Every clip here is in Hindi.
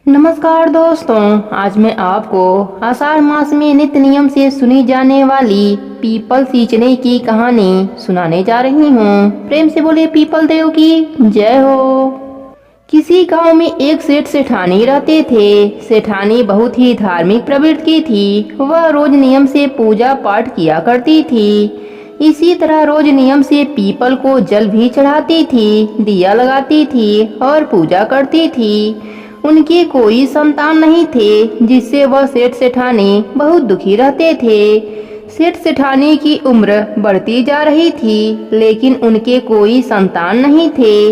नमस्कार दोस्तों, आज मैं आपको आषाढ़ मास में नित्य नियम से सुनी जाने वाली पीपल सींचने की कहानी सुनाने जा रही हूँ। प्रेम से बोले पीपल देव की जय हो। किसी गांव में एक सेठ सेठानी रहते थे। सेठानी बहुत ही धार्मिक प्रवृत्ति की थी। वह रोज नियम से पूजा पाठ किया करती थी। इसी तरह रोज नियम से पीपल को जल भी चढ़ाती थी, दिया लगाती थी और पूजा करती थी। उनके कोई संतान नहीं थे, जिससे वह सेठ सेठानी बहुत दुखी रहते थे। सेठ सेठानी की उम्र बढ़ती जा रही थी, लेकिन उनके कोई संतान नहीं थे।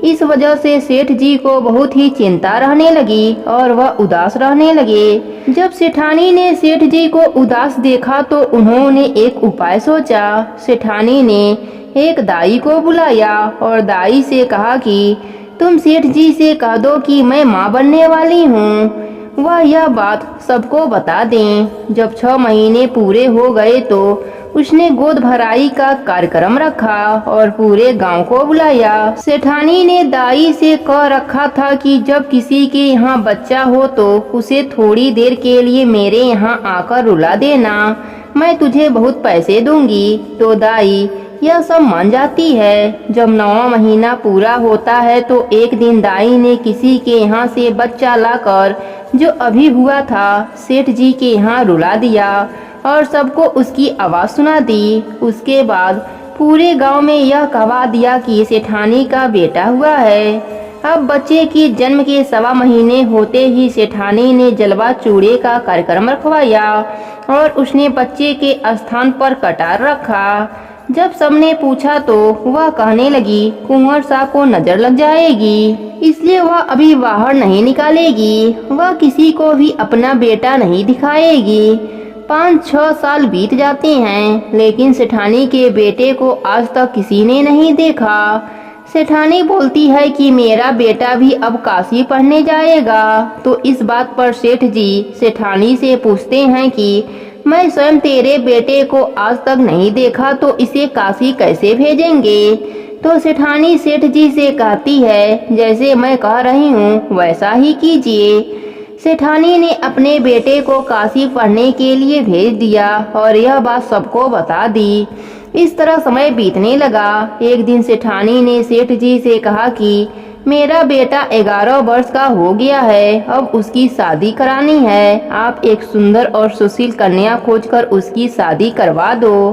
इस वजह से सेठ जी को बहुत ही चिंता रहने लगी और वह उदास रहने लगे। जब सेठानी ने सेठ जी को उदास देखा तो उन्होंने एक उपाय सोचा। सेठानी ने एक दाई को बुलाया और दाई से कहा कि तुम सेठ जी से कह दो कि मैं माँ बनने वाली हूँ। वह यह बात सबको बता दें। जब 6 महीने पूरे हो गए तो उसने गोद भराई का कार्यक्रम रखा और पूरे गांव को बुलाया। सेठानी ने दाई से कह रखा था कि जब किसी के यहाँ बच्चा हो तो उसे थोड़ी देर के लिए मेरे यहाँ आकर रुला देना, मैं तुझे बहुत पैसे दूंगी। तो दाई यह सब मान जाती है। जब 9वां महीना पूरा होता है तो एक दिन दाई ने किसी के यहाँ से बच्चा लाकर, जो अभी हुआ था, सेठ जी के यहाँ रुला दिया और सबको उसकी आवाज़ सुना दी। उसके बाद पूरे गांव में यह कहवा दिया कि सेठानी का बेटा हुआ है। अब बच्चे के जन्म के 1.25 महीने होते ही सेठानी ने जलवा चूड़े का कार्यक्रम रखवाया और उसने बच्चे के स्थान पर कटार रखा। जब सबने पूछा तो वह कहने लगी कुंवर साहब को नजर लग जाएगी, इसलिए वह अभी बाहर नहीं निकालेगी। वह किसी को भी अपना बेटा नहीं दिखाएगी। 5-6 साल बीत जाते हैं, लेकिन सेठानी के बेटे को आज तक किसी ने नहीं देखा। सेठानी बोलती है कि मेरा बेटा भी अब काशी पढ़ने जाएगा। तो इस बात पर सेठ जी सेठानी से पूछते हैं कि मैं स्वयं तेरे बेटे को आज तक नहीं देखा तो इसे काशी कैसे भेजेंगे। तो सेठानी सेठ जी से कहती है जैसे मैं कह रही हूँ वैसा ही कीजिए। सेठानी ने अपने बेटे को काशी पढ़ने के लिए भेज दिया और यह बात सबको बता दी। इस तरह समय बीतने लगा। एक दिन सेठानी ने सेठ जी से कहा कि मेरा बेटा 11 वर्ष का हो गया है, अब उसकी शादी करानी है। आप एक सुंदर और सुशील कन्या खोजकर उसकी शादी करवा दो।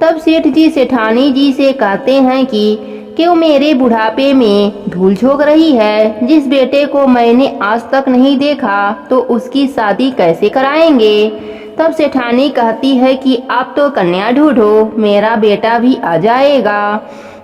तब सेठ जी सेठानी जी से कहते हैं कि क्यों मेरे बुढ़ापे में धूल झोंक रही है। जिस बेटे को मैंने आज तक नहीं देखा तो उसकी शादी कैसे कराएंगे। तब सेठानी कहती है कि आप तो कन्या ढूंढो, मेरा बेटा भी आ जाएगा।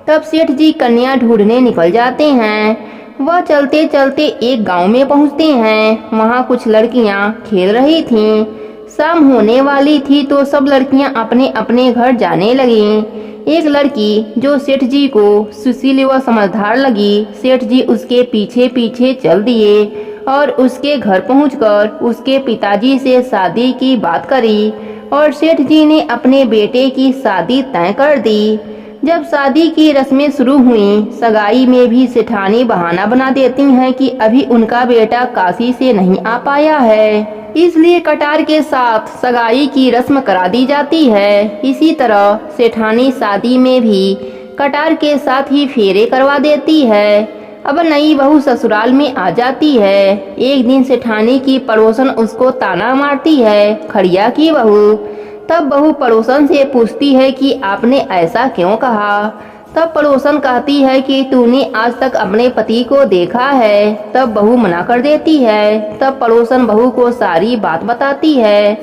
तब सेठ जी कन्या ढूंढने निकल जाते हैं। वह चलते चलते एक गांव में पहुंचते हैं। वहां कुछ लड़कियां खेल रही थीं। शाम होने वाली थी तो सब लड़कियां अपने अपने घर जाने लगीं। एक लड़की जो सेठ जी को सुशील व समझदार लगी, सेठ जी उसके पीछे पीछे चल दिए और उसके घर पहुंचकर उसके पिताजी से शादी की बात करी और सेठ जी ने अपने बेटे की शादी तय कर दी। जब शादी की रस्में शुरू हुई, सगाई में भी सेठानी बहाना बना देती हैं कि अभी उनका बेटा काशी से नहीं आ पाया है, इसलिए कटार के साथ सगाई की रस्म करा दी जाती है। इसी तरह सेठानी शादी में भी कटार के साथ ही फेरे करवा देती है। अब नई बहू ससुराल में आ जाती है। एक दिन सेठानी की पड़ोसन उसको ताना मारती है, खड़िया की बहू। तब बहू पड़ोसन से पूछती है कि आपने ऐसा क्यों कहा। तब पड़ोसन कहती है कि तूने आज तक अपने पति को देखा है। तब बहू मना कर देती है। तब पड़ोसन बहू को सारी बात बताती है।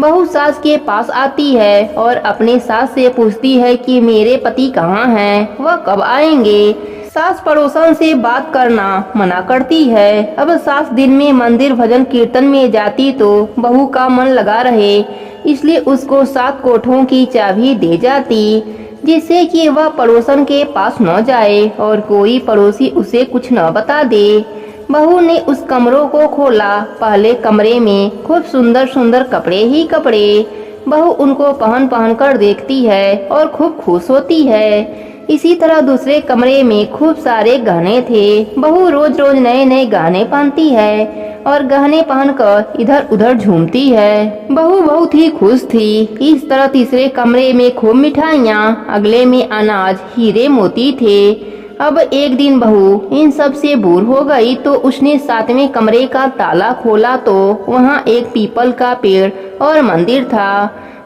बहू सास के पास आती है और अपने सास से पूछती है कि मेरे पति कहाँ हैं, वह कब आएंगे। सास पड़ोसन से बात करना मना करती है। अब सास दिन में मंदिर भजन कीर्तन में जाती तो बहू का मन लगा रहे, इसलिए उसको 7 कोठों की चाबी दे जाती, जिससे कि वह पड़ोसन के पास न जाए और कोई पड़ोसी उसे न बता दे। बहू ने उस कमरों को खोला। पहले कमरे में खूब सुंदर सुंदर कपड़े ही कपड़े। बहू उनको पहन पहन कर देखती है और खूब खुश होती है। इसी तरह दूसरे कमरे में खूब सारे गहने थे। बहू रोज रोज नए नए गहने पहनती है और गहने पहनकर इधर उधर झूमती है। बहू बहुत ही खुश थी। इस तरह तीसरे कमरे में खूब मिठाइयाँ, अगले में अनाज, हीरे मोती थे। अब एक दिन बहू इन सब से बोर हो गई तो उसने सातवें कमरे का ताला खोला तो वहाँ एक पीपल का पेड़ और मंदिर था।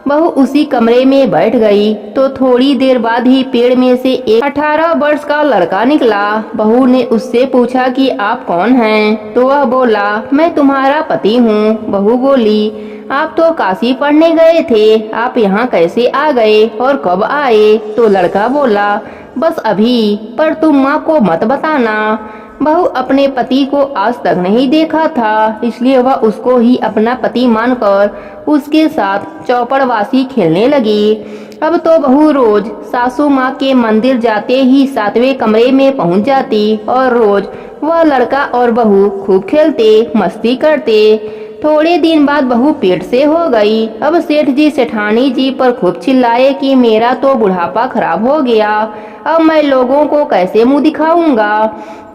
बहू उसी कमरे में बैठ गई तो थोड़ी देर बाद ही पेड़ में से एक 18 वर्ष का लड़का निकला। बहू ने उससे पूछा कि आप कौन हैं? तो वह बोला, मैं तुम्हारा पति हूँ। बहू बोली, आप तो काशी पढ़ने गए थे, आप यहाँ कैसे आ गए और कब आए? तो लड़का बोला, बस अभी, पर तुम माँ को मत बताना। बहू अपने पति को आज तक नहीं देखा था, इसलिए वह उसको ही अपना पति मानकर उसके साथ चौपड़वासी खेलने लगी। अब तो बहू रोज सासू माँ के मंदिर जाते ही सातवें कमरे में पहुँच जाती और रोज वह लड़का और बहू खूब खेलते, मस्ती करते। थोड़े दिन बाद बहू पेट से हो गई। अब सेठ जी सेठानी जी पर खूब चिल्लाए कि मेरा तो बुढ़ापा खराब हो गया, अब मैं लोगों को कैसे मुंह दिखाऊंगा।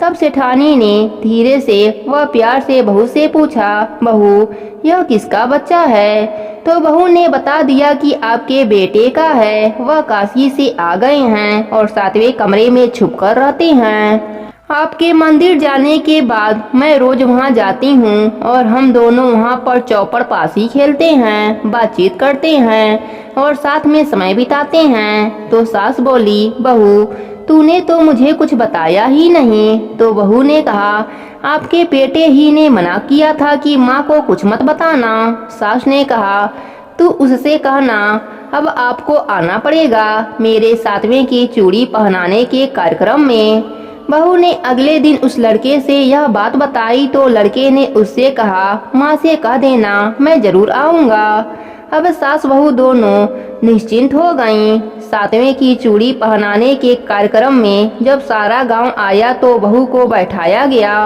तब सेठानी ने धीरे से व प्यार से बहू से पूछा, बहू यह किसका बच्चा है? तो बहू ने बता दिया कि आपके बेटे का है, वह काशी से आ गए हैं और सातवें कमरे में छुपकर रहते हैं। आपके मंदिर जाने के बाद मैं रोज वहाँ जाती हूँ और हम दोनों वहाँ पर चौपड़ पासी खेलते हैं, बातचीत करते हैं और साथ में समय बिताते हैं। तो सास बोली, बहू तूने तो मुझे कुछ बताया ही नहीं। तो बहू ने कहा, आपके बेटे ही ने मना किया था कि माँ को कुछ मत बताना। सास ने कहा, तू उससे कहना अब आपको आना पड़ेगा मेरे सातवें की चूड़ी पहनाने के कार्यक्रम में। बहू ने अगले दिन उस लड़के से यह बात बताई तो लड़के ने उससे कहा, माँ से कह देना मैं जरूर आऊँगा। अब सास बहू दोनों निश्चिंत हो गईं। सातवें की चूड़ी पहनाने के कार्यक्रम में जब सारा गांव आया तो बहू को बैठाया गया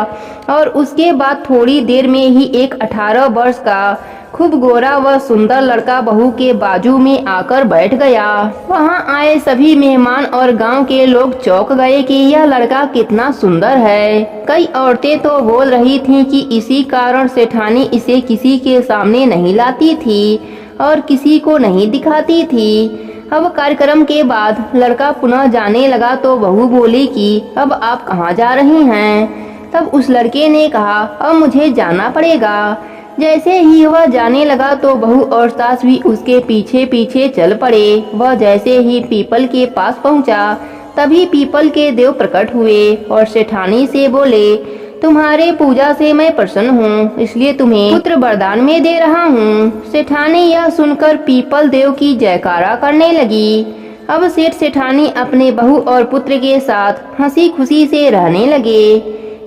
और उसके बाद थोड़ी देर में ही एक 18 वर्ष का खूब गोरा व सुंदर लड़का बहू के बाजू में आकर बैठ गया। वहां आए सभी मेहमान और गांव के लोग चौंक गए कि यह लड़का कितना सुंदर है। कई औरतें तो बोल रही थीं कि इसी कारण सेठानी इसे किसी के सामने नहीं लाती थी और किसी को नहीं दिखाती थी। अब कार्यक्रम के बाद लड़का पुनः जाने लगा तो बहू बोली कि अब आप कहाँ जा रही हैं? तब उस लड़के ने कहा, अब मुझे जाना पड़ेगा। जैसे ही वह जाने लगा तो बहू और सास भी उसके पीछे पीछे चल पड़े। वह जैसे ही पीपल के पास पहुंचा तभी पीपल के देव प्रकट हुए और सेठानी से बोले, तुम्हारे पूजा से मैं प्रसन्न हूँ, इसलिए तुम्हें पुत्र वरदान में दे रहा हूँ। सेठानी यह सुनकर पीपल देव की जयकारा करने लगी। अब सेठ सेठानी अपने बहू और पुत्र के साथ हंसी खुशी से रहने लगे।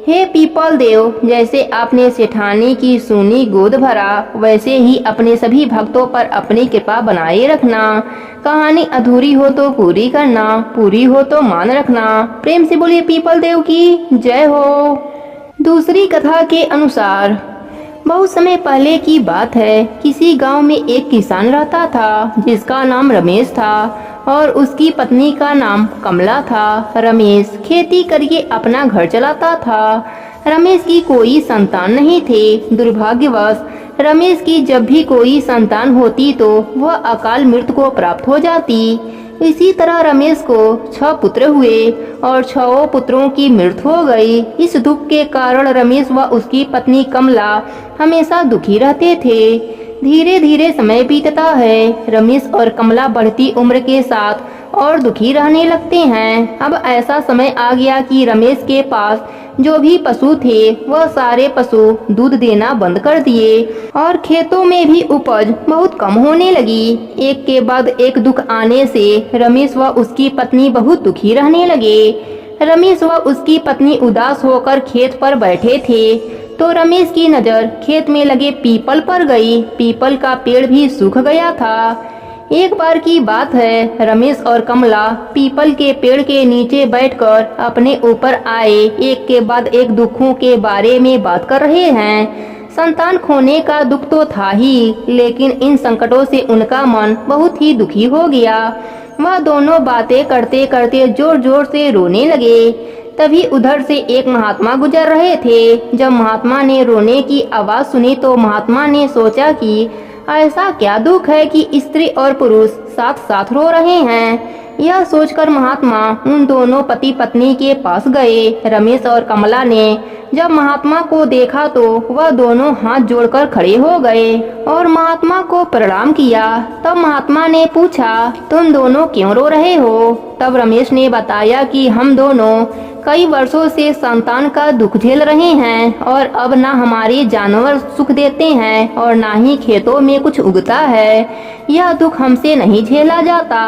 हे पीपल देव, जैसे आपने सेठानी की सूनी गोद भरा वैसे ही अपने सभी भक्तों पर अपनी कृपा बनाए रखना। कहानी अधूरी हो तो पूरी करना, पूरी हो तो मान रखना। प्रेम से बोलिए पीपल देव की जय हो। दूसरी कथा के अनुसार बहुत समय पहले की बात है। किसी गांव में एक किसान रहता था जिसका नाम रमेश था और उसकी पत्नी का नाम कमला था। रमेश खेती करके अपना घर चलाता था। रमेश की कोई संतान नहीं थे। दुर्भाग्यवश रमेश की जब भी कोई संतान होती तो वह अकाल मृत्यु को प्राप्त हो जाती। इसी तरह रमेश को 6 पुत्र हुए और 6 पुत्रों की मृत्यु हो गई। इस दुख के कारण रमेश व उसकी पत्नी कमला हमेशा दुखी रहते थे। धीरे धीरे समय बीतता है। रमेश और कमला बढ़ती उम्र के साथ और दुखी रहने लगते हैं। अब ऐसा समय आ गया कि रमेश के पास जो भी पशु थे वह सारे पशु दूध देना बंद कर दिए और खेतों में भी उपज बहुत कम होने लगी। एक के बाद एक दुख आने से रमेश व उसकी पत्नी बहुत दुखी रहने लगे। रमेश व उसकी पत्नी उदास होकर खेत पर बैठे थे तो रमेश की नज़र खेत में लगे पीपल पर गई। पीपल का पेड़ भी सूख गया था। एक बार की बात है, रमेश और कमला पीपल के पेड़ के नीचे बैठकर अपने ऊपर आए एक के बाद एक दुखों के बारे में बात कर रहे हैं। संतान खोने का दुख तो था ही, लेकिन इन संकटों से उनका मन बहुत ही दुखी हो गया। वह दोनों बातें करते करते जोर जोर से रोने लगे। तभी उधर से एक महात्मा गुजर रहे थे। जब महात्मा ने रोने की आवाज़ सुनी तो महात्मा ने सोचा कि ऐसा क्या दुख है कि स्त्री और पुरुष साथ साथ रो रहे हैं। यह सोचकर महात्मा उन दोनों पति पत्नी के पास गए। रमेश और कमला ने जब महात्मा को देखा तो वह दोनों हाथ जोड़कर खड़े हो गए और महात्मा को प्रणाम किया। तब महात्मा ने पूछा, तुम दोनों क्यों रो रहे हो? तब रमेश ने बताया कि हम दोनों कई वर्षों से संतान का दुख झेल रहे हैं और अब ना हमारे जानवर सुख देते हैं और ना ही खेतों में कुछ उगता है। यह दुख हमसे नहीं झेला जाता।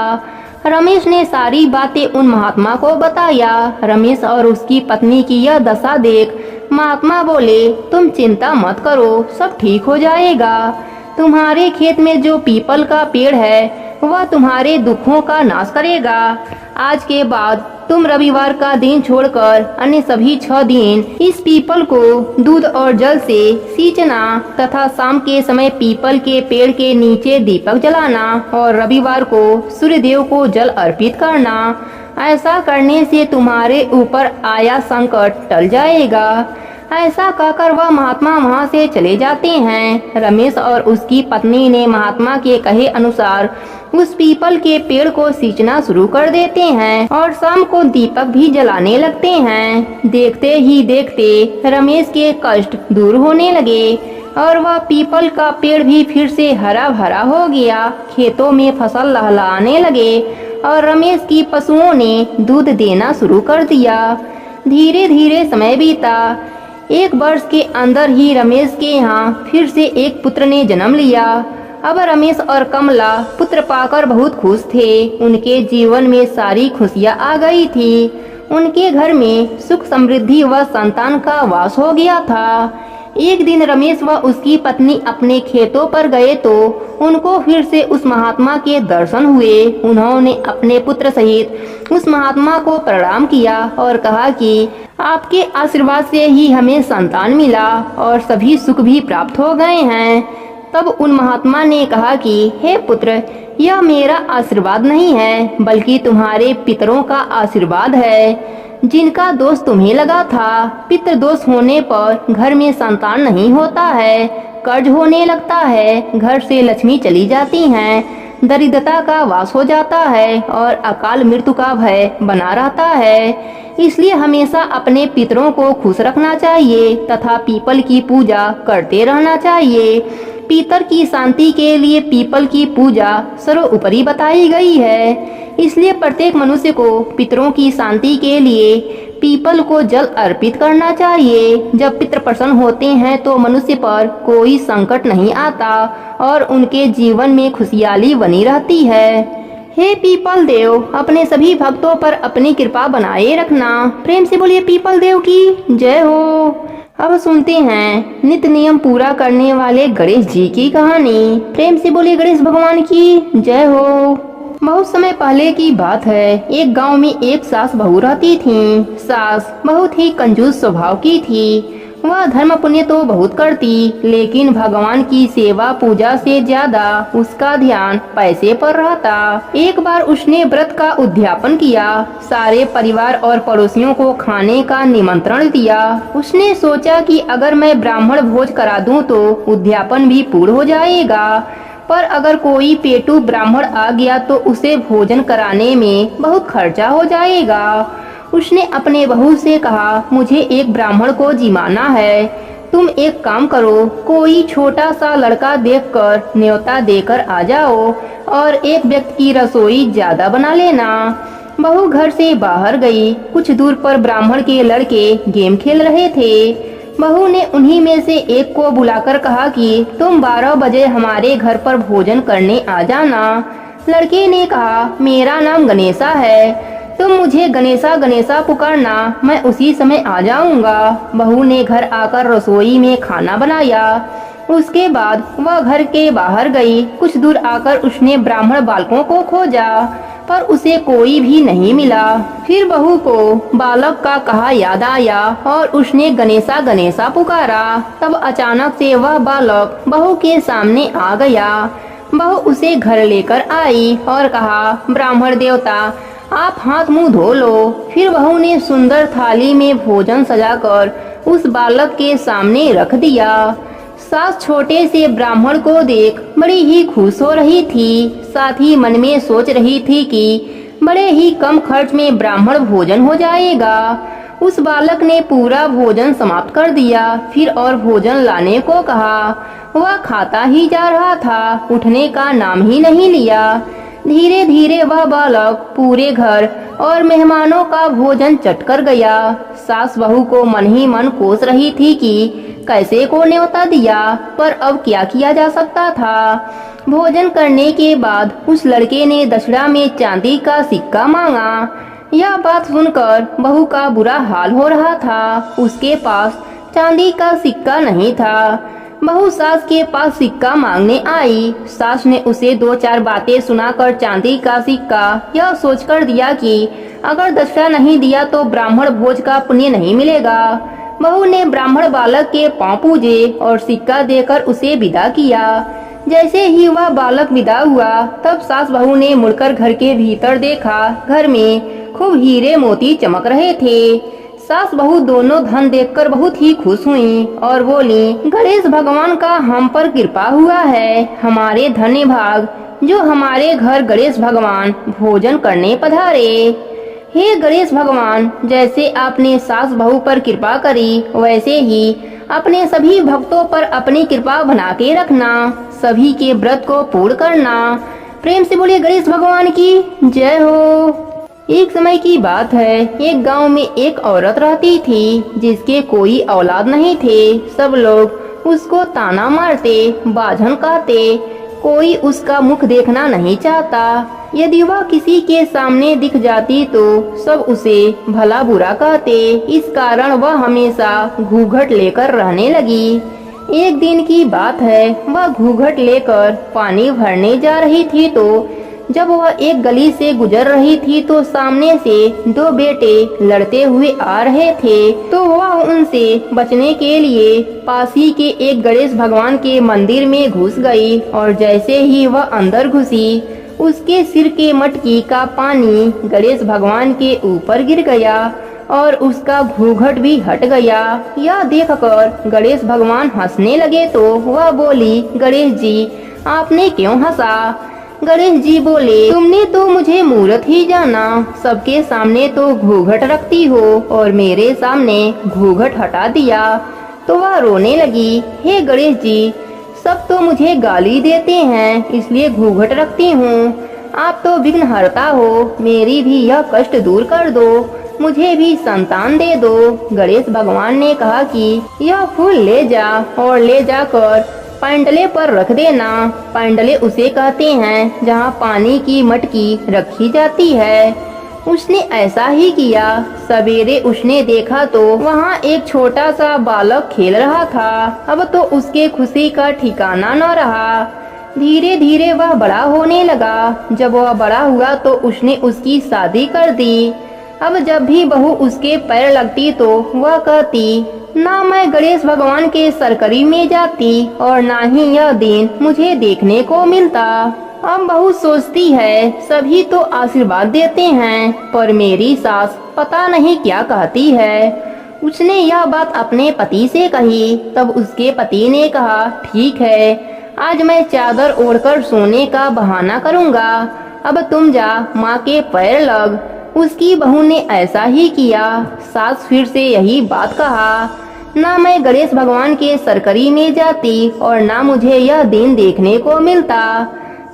रमेश ने सारी बातें उन महात्मा को बताया। रमेश और उसकी पत्नी की यह दशा देख महात्मा बोले, तुम चिंता मत करो, सब ठीक हो जाएगा। तुम्हारे खेत में जो पीपल का पेड़ है वह तुम्हारे दुखों का नाश करेगा। आज के बाद तुम रविवार का दिन छोड़कर अन्य सभी 6 दिन इस पीपल को दूध और जल से सींचना तथा शाम के समय पीपल के पेड़ के नीचे दीपक जलाना और रविवार को सूर्य देव को जल अर्पित करना। ऐसा करने से तुम्हारे ऊपर आया संकट टल जाएगा। ऐसा कहकर वह महात्मा वहां से चले जाते हैं। रमेश और उसकी पत्नी ने महात्मा के कहे अनुसार उस पीपल के पेड़ को सींचना शुरू कर देते हैं और शाम को दीपक भी जलाने लगते हैं। देखते ही देखते रमेश के कष्ट दूर होने लगे और वह पीपल का पेड़ भी फिर से हरा भरा हो गया। खेतों में फसल लहलहाने लगे और रमेश की पशुओं ने दूध देना शुरू कर दिया। धीरे धीरे समय बीता। 1 वर्ष के अंदर ही रमेश के यहाँ फिर से एक पुत्र ने जन्म लिया। अब रमेश और कमला पुत्र पाकर बहुत खुश थे। उनके जीवन में सारी खुशियाँ आ गई थी। उनके घर में सुख समृद्धि व संतान का वास हो गया था। एक दिन रमेश व उसकी पत्नी अपने खेतों पर गए तो उनको फिर से उस महात्मा के दर्शन हुए। उन्होंने अपने पुत्र सहित उस महात्मा को प्रणाम किया और कहा कि आपके आशीर्वाद से ही हमें संतान मिला और सभी सुख भी प्राप्त हो गए हैं। तब उन महात्मा ने कहा कि हे पुत्र, यह मेरा आशीर्वाद नहीं है बल्कि तुम्हारे पितरों का आशीर्वाद है जिनका दोष तुम्हें लगा था। पितृ दोष होने पर घर में संतान नहीं होता है, कर्ज होने लगता है, घर से लक्ष्मी चली जाती हैं, दरिद्रता का वास हो जाता है और अकाल मृत्यु का भय बना रहता है। इसलिए हमेशा अपने पितरों को खुश रखना चाहिए तथा पीपल की पूजा करते रहना चाहिए। पितर की शांति के लिए पीपल की पूजा सर्वोपरि बताई गई है। इसलिए प्रत्येक मनुष्य को पितरों की शांति के लिए पीपल को जल अर्पित करना चाहिए। जब पितृ प्रसन्न होते हैं तो मनुष्य पर कोई संकट नहीं आता और उनके जीवन में खुशहाली बनी रहती है। हे पीपल देव, अपने सभी भक्तों पर अपनी कृपा बनाए रखना। प्रेम से बोलिए पीपल देव की जय हो। अब सुनते हैं नित्य नियम पूरा करने वाले गणेश जी की कहानी। प्रेम से बोलिए गणेश भगवान की जय हो। बहुत समय पहले की बात है। एक गांव में एक सास बहू रहती थीं। सास बहुत ही कंजूस स्वभाव की थी। वह धर्म पुण्य तो बहुत करती लेकिन भगवान की सेवा पूजा से ज्यादा उसका ध्यान पैसे पर रहता। एक बार उसने व्रत का उद्यापन किया। सारे परिवार और पड़ोसियों को खाने का निमंत्रण दिया। उसने सोचा कि अगर मैं ब्राह्मण भोज करा दूं तो उद्यापन भी पूर्ण हो जाएगा, पर अगर कोई पेटू ब्राह्मण आ गया तो उसे भोजन कराने में बहुत खर्चा हो जाएगा। उसने अपने बहू से कहा, मुझे एक ब्राह्मण को जिमाना है। तुम एक काम करो, कोई छोटा सा लड़का देखकर न्योता देकर आ जाओ और एक व्यक्ति की रसोई ज्यादा बना लेना। बहू घर से बाहर गई। कुछ दूर पर ब्राह्मण के लड़के गेम खेल रहे थे। बहू ने उन्हीं में से एक को बुलाकर कहा कि तुम 12 बजे हमारे घर पर भोजन करने आ जाना। लड़के ने कहा, मेरा नाम गणेशा है, तुम मुझे गणेशा गणेशा पुकारना, मैं उसी समय आ जाऊंगा। बहू ने घर आकर रसोई में खाना बनाया। उसके बाद वह घर के बाहर गई। कुछ दूर आकर उसने ब्राह्मण बालकों को खोजा पर उसे कोई भी नहीं मिला। फिर बहू को बालक का कहा याद आया और उसने गणेशा गणेशा पुकारा। तब अचानक से वह बालक बहू के सामने आ गया। बहू उसे घर लेकर आई और कहा, ब्राह्मण देवता, आप हाथ मुंह धो लो। फिर बहू ने सुंदर थाली में भोजन सजाकर उस बालक के सामने रख दिया। सास छोटे से ब्राह्मण को देख बड़ी ही खुश हो रही थी। साथ ही मन में सोच रही थी कि बड़े ही कम खर्च में ब्राह्मण भोजन हो जाएगा। उस बालक ने पूरा भोजन समाप्त कर दिया। फिर और भोजन लाने को कहा। वह खाता ही जा रहा था, उठने का नाम ही नहीं लिया। धीरे धीरे वह बालक पूरे घर और मेहमानों का भोजन चट कर गया। सास बहू को मन ही मन कोस रही थी कि कैसे को न्योता दिया, पर अब क्या किया जा सकता था। भोजन करने के बाद उस लड़के ने दक्षिणा में चांदी का सिक्का मांगा। यह बात सुनकर बहू का बुरा हाल हो रहा था। उसके पास चांदी का सिक्का नहीं था। बहू सास के पास सिक्का मांगने आई। सास ने उसे 2-4 बातें सुनाकर चांदी का सिक्का यह सोचकर दिया कि अगर दक्षिणा नहीं दिया तो ब्राह्मण भोज का पुण्य नहीं मिलेगा। बहू ने ब्राह्मण बालक के पांव पूजे और सिक्का देकर उसे विदा किया। जैसे ही वह बालक विदा हुआ तब सास बहू ने मुड़कर घर के भीतर देखा। घर में खूब हीरे मोती चमक रहे थे। सास बहू दोनों धन देखकर बहुत ही खुश हुई और बोली, गणेश भगवान का हम पर कृपा हुआ है। हमारे धन्य भाग जो हमारे घर गणेश भगवान भोजन करने पधारे। हे गणेश भगवान, जैसे आपने सास बहू पर कृपा करी वैसे ही अपने सभी भक्तों पर अपनी कृपा बना के रखना। सभी के व्रत को पूर्ण करना। प्रेम से बोलिए गणेश भगवान की जय हो। एक समय की बात है, एक गांव में एक औरत रहती थी जिसके कोई औलाद नहीं थे। सब लोग उसको ताना मारते, बाझन कहते। कोई उसका मुख देखना नहीं चाहता। यदि वह किसी के सामने दिख जाती तो सब उसे भला बुरा कहते। इस कारण वह हमेशा घूंघट लेकर रहने लगी। एक दिन की बात है, वह घूंघट लेकर पानी भरने जा रही थी तो जब वह एक गली से गुजर रही थी तो सामने से 2 बेटे लड़ते हुए आ रहे थे। तो वह उनसे बचने के लिए पास ही के एक गणेश भगवान के मंदिर में घुस गई और जैसे ही वह अंदर घुसी उसके सिर के मटकी का पानी गणेश भगवान के ऊपर गिर गया और उसका घूंघट भी हट गया। यह देखकर गणेश भगवान हंसने लगे तो वह बोली, गणेश जी आपने क्यों हंसा? गणेश जी बोले, तुमने तो मुझे मूर्ख ही जाना। सबके सामने तो घूंघट रखती हो और मेरे सामने घूंघट हटा दिया। तो वह रोने लगी, हे गणेश जी सब तो मुझे गाली देते हैं इसलिए घूंघट रखती हूँ। आप तो विघ्नहर्ता हो, मेरी भी यह कष्ट दूर कर दो, मुझे भी संतान दे दो। गणेश भगवान ने कहा कि यह फूल ले जा और ले जाकर पांडले पर रख देना। पांडले उसे कहते हैं जहाँ पानी की मटकी रखी जाती है। उसने ऐसा ही किया। सवेरे उसने देखा तो वहाँ एक छोटा सा बालक खेल रहा था। अब तो उसके खुशी का ठिकाना न रहा। धीरे धीरे वह बड़ा होने लगा। जब वह बड़ा हुआ तो उसने उसकी शादी कर दी। अब जब भी बहू उसके पैर लगती तो वह कहती, ना मैं गणेश भगवान के सरकरी में जाती और ना ही यह दिन मुझे देखने को मिलता। अब बहू सोचती है सभी तो आशीर्वाद देते हैं पर मेरी सास पता नहीं क्या कहती है। उसने यह बात अपने पति से कही। तब उसके पति ने कहा, ठीक है आज मैं चादर ओढ़कर सोने का बहाना करूँगा। अब तुम जा माँ के पैर लग। उसकी बहू ने ऐसा ही किया। सास फिर से यही बात कहा, ना मैं गणेश भगवान के सरकरी में जाती और ना मुझे यह दिन देखने को मिलता।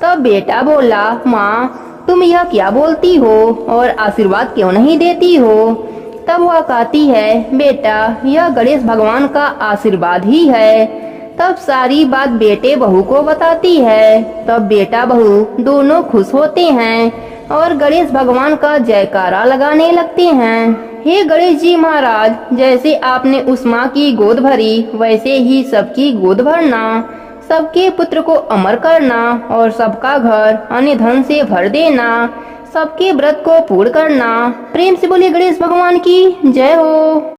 तब बेटा बोला, माँ तुम यह क्या बोलती हो और आशीर्वाद क्यों नहीं देती हो? तब वह कहती है, बेटा यह गणेश भगवान का आशीर्वाद ही है। तब सारी बात बेटे बहू को बताती है। तब बेटा बहू दोनों खुश होते हैं और गणेश भगवान का जयकारा लगाने लगते हैं। हे गणेश जी महाराज, जैसे आपने उस माँ की गोद भरी वैसे ही सबकी गोद भरना। सबके पुत्र को अमर करना और सबका घर अन्य धन से भर देना। सबके व्रत को पूर्ण करना। प्रेम से बोलिए गणेश भगवान की जय हो।